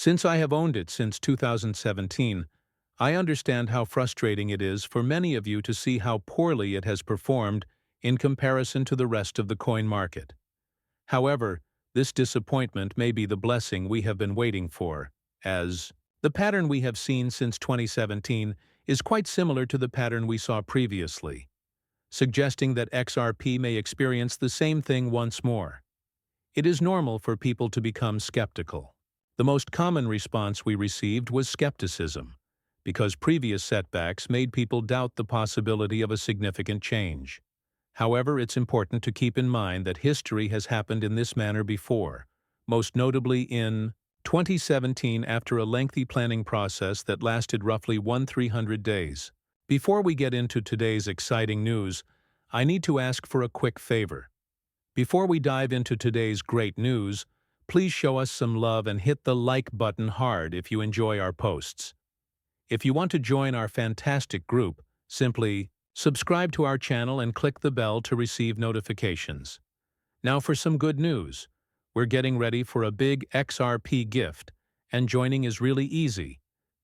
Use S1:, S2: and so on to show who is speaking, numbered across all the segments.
S1: Since I have owned it since 2017, I understand how frustrating it is for many of you to see how poorly it has performed in comparison to the rest of the coin market. However, this disappointment may be the blessing we have been waiting for, as the pattern we have seen since 2017 is quite similar to the pattern we saw previously, suggesting that XRP may experience the same thing once more. It is normal for people to become skeptical. The most common response we received was skepticism, because previous setbacks made people doubt the possibility of a significant change. However, it's important to keep in mind that history has happened in this manner before, most notably in 2017 after a lengthy planning process that lasted roughly 300 days. Before we get into today's exciting news, I need to ask for a quick favor. Before we dive into today's great news, please show us some love and hit the like button hard if you enjoy our posts. If you want to join our fantastic group, simply subscribe to our channel and click the bell to receive notifications. Now for some good news. We're getting ready for a big XRP gift, and joining is really easy.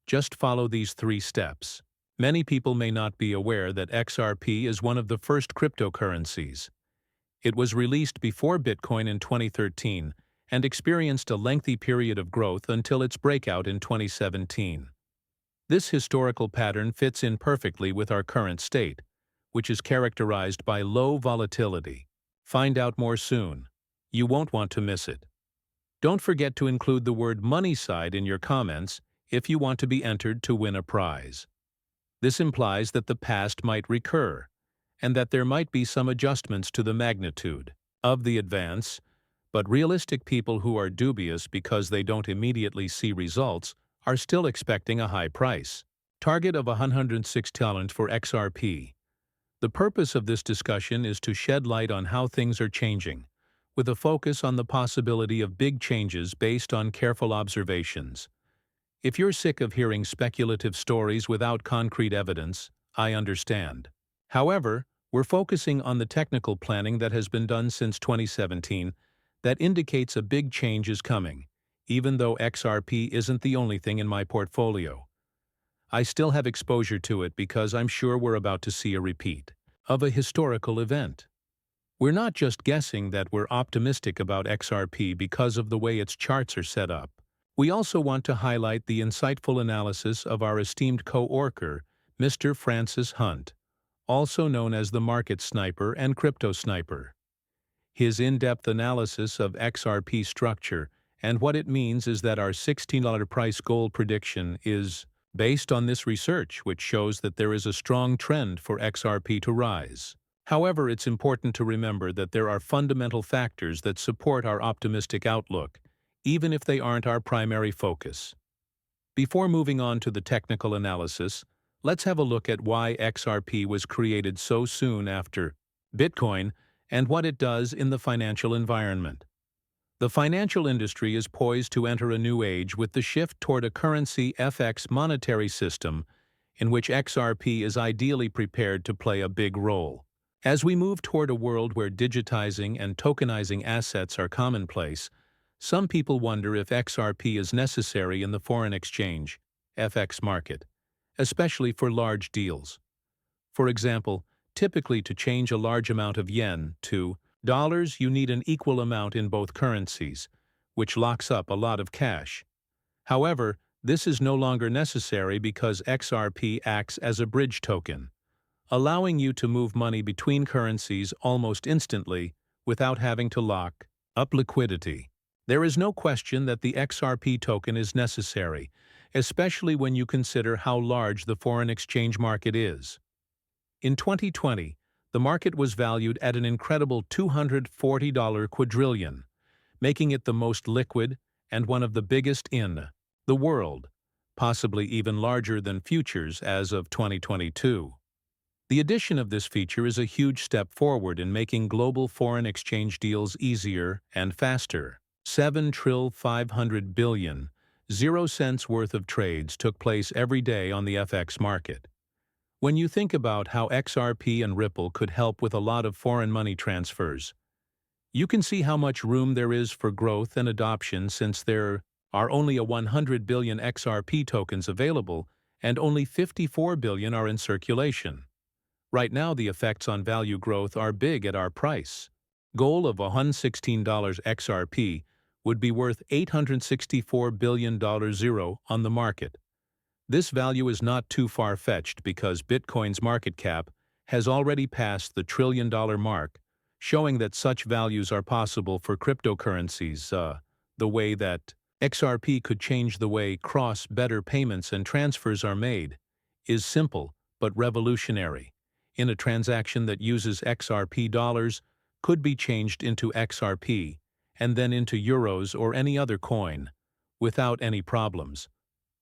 S1: Just follow these 3 steps. Many people may not be aware that XRP is one of the first cryptocurrencies. It was released before Bitcoin in 2013 and experienced a lengthy period of growth until its breakout in 2017. This historical pattern fits in perfectly with our current state, which is characterized by low volatility. Find out more soon. You won't want to miss it. Don't forget to include the word money side in your comments if you want to be entered to win a prize. This implies that the past might recur, and that there might be some adjustments to the magnitude of the advance, but realistic people who are dubious because they don't immediately see results are still expecting a high price. Target of $106 for XRP. The purpose of this discussion is to shed light on how things are changing, with a focus on the possibility of big changes based on careful observations. If you're sick of hearing speculative stories without concrete evidence, I understand. However, we're focusing on the technical planning that has been done since 2017 that indicates a big change is coming, even though XRP isn't the only thing in my portfolio. I still have exposure to it because I'm sure we're about to see a repeat of a historical event. We're not just guessing that we're optimistic about XRP because of the way its charts are set up. We also want to highlight the insightful analysis of our esteemed co-worker, Mr. Francis Hunt, also known as the Market Sniper and Crypto Sniper. His in-depth analysis of XRP structure and what it means is that our $16 price goal prediction is based on this research, which shows that there is a strong trend for XRP to rise. However, it's important to remember that there are fundamental factors that support our optimistic outlook, even if they aren't our primary focus. Before moving on to the technical analysis, let's have a look at why XRP was created so soon after Bitcoin and what it does in the financial environment. The financial industry is poised to enter a new age with the shift toward a currency FX monetary system in which XRP is ideally prepared to play a big role. As we move toward a world where digitizing and tokenizing assets are commonplace, some people wonder if XRP is necessary in the foreign exchange FX market, especially for large deals. For example, typically to change a large amount of yen to dollars, you need an equal amount in both currencies, which locks up a lot of cash. However, this is no longer necessary because XRP acts as a bridge token, allowing you to move money between currencies almost instantly without having to lock up liquidity. There is no question that the XRP token is necessary, especially when you consider how large the foreign exchange market is. In 2020, the market was valued at an incredible $240 quadrillion, making it the most liquid and one of the biggest in the world, possibly even larger than futures as of 2022. The addition of this feature is a huge step forward in making global foreign exchange deals easier and faster. 7,500 billion, 0 cents worth of trades took place every day on the FX market. When you think about how XRP and Ripple could help with a lot of foreign money transfers, you can see how much room there is for growth and adoption since they're are only a 100 billion XRP tokens available, and only 54 billion are in circulation. Right now, the effects on value growth are big at our price. Goal of $116 XRP would be worth $864 billion zero on the market. This value is not too far-fetched because Bitcoin's market cap has already passed the trillion-dollar mark, showing that such values are possible for cryptocurrencies. The way that XRP could change the way cross-border payments and transfers are made is simple but revolutionary. In a transaction that uses XRP dollars could be changed into XRP and then into euros or any other coin without any problems,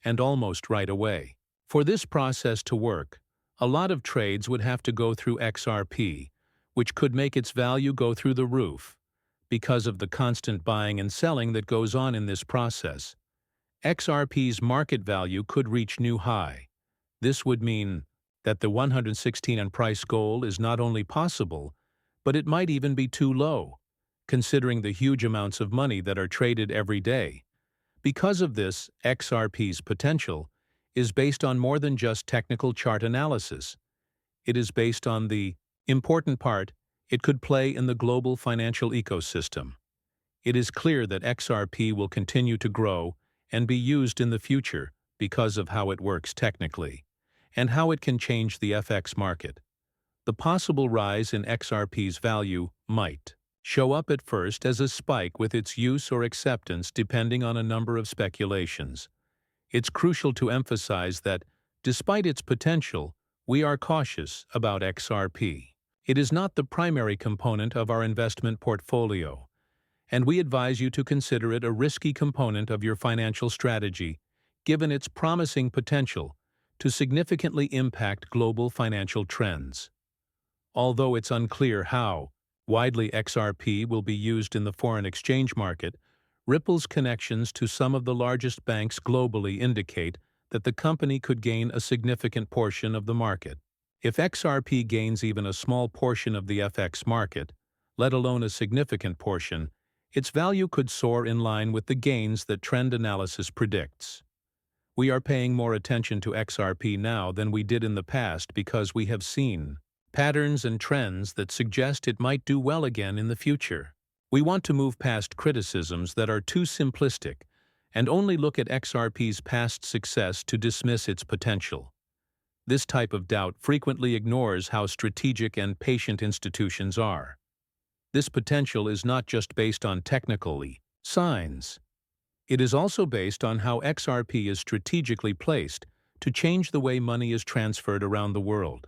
S1: and almost right away. For this process to work, a lot of trades would have to go through XRP, which could make its value go through the roof. Because of the constant buying and selling that goes on in this process, XRP's market value could reach new high. This would mean that the 116 and price goal is not only possible, but it might even be too low, considering the huge amounts of money that are traded every day. Because of this, XRP's potential is based on more than just technical chart analysis. It is based on the important part it could play in the global financial ecosystem. It is clear that XRP will continue to grow and be used in the future because of how it works technically, and how it can change the FX market. The possible rise in XRP's value might show up at first as a spike with its use or acceptance depending on a number of speculations. It's crucial to emphasize that, despite its potential, we are cautious about XRP. It is not the primary component of our investment portfolio, and we advise you to consider it a risky component of your financial strategy, given its promising potential to significantly impact global financial trends. Although it's unclear how widely XRP will be used in the foreign exchange market, Ripple's connections to some of the largest banks globally indicate that the company could gain a significant portion of the market. If XRP gains even a small portion of the FX market, let alone a significant portion, its value could soar in line with the gains that trend analysis predicts. We are paying more attention to XRP now than we did in the past because we have seen patterns and trends that suggest it might do well again in the future. We want to move past criticisms that are too simplistic and only look at XRP's past success to dismiss its potential. This type of doubt frequently ignores how strategic and patient institutions are. This potential is not just based on technical signs. It is also based on how XRP is strategically placed to change the way money is transferred around the world.